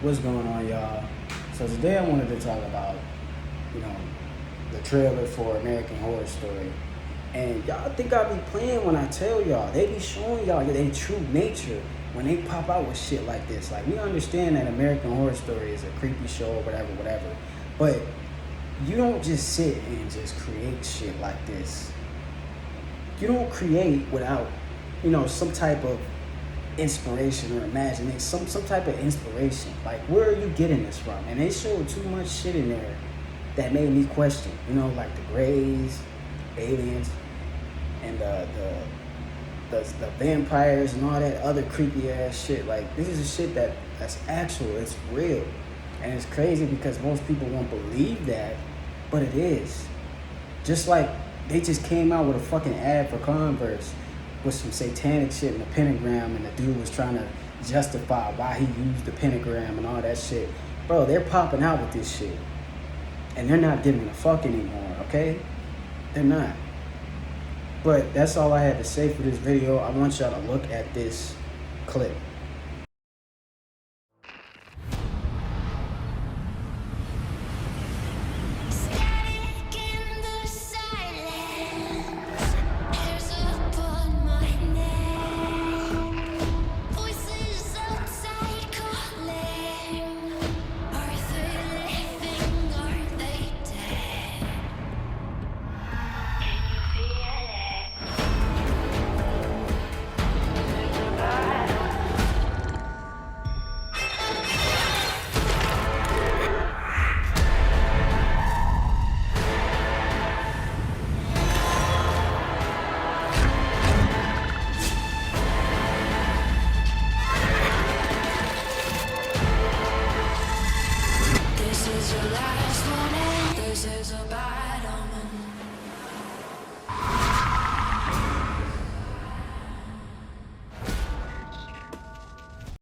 What's going on, y'all? So today I wanted to talk about, you know, the trailer for American Horror Story. And y'all think I be playing when I tell y'all. They be showing y'all their true nature when they pop out with shit like this. Like, we understand that American Horror Story is a creepy show or whatever. But you don't just sit and just create shit like this. You don't create without, some type of inspiration or imagination, some type of inspiration. Like, where are you getting this from? And they showed too much shit in there that made me question, like the Greys, aliens, and the vampires and all that other creepy ass shit. Like, this is a shit that's actual, it's real. And it's crazy because most people won't believe that, but it is. Just like they just came out with a fucking ad for Converse with some satanic shit in the pentagram, and the dude was trying to justify why he used the pentagram and all that shit. Bro, they're popping out with this shit. And they're not giving a fuck anymore, okay? They're not. But that's all I had to say for this video. I want y'all to look at this clip. This is your life.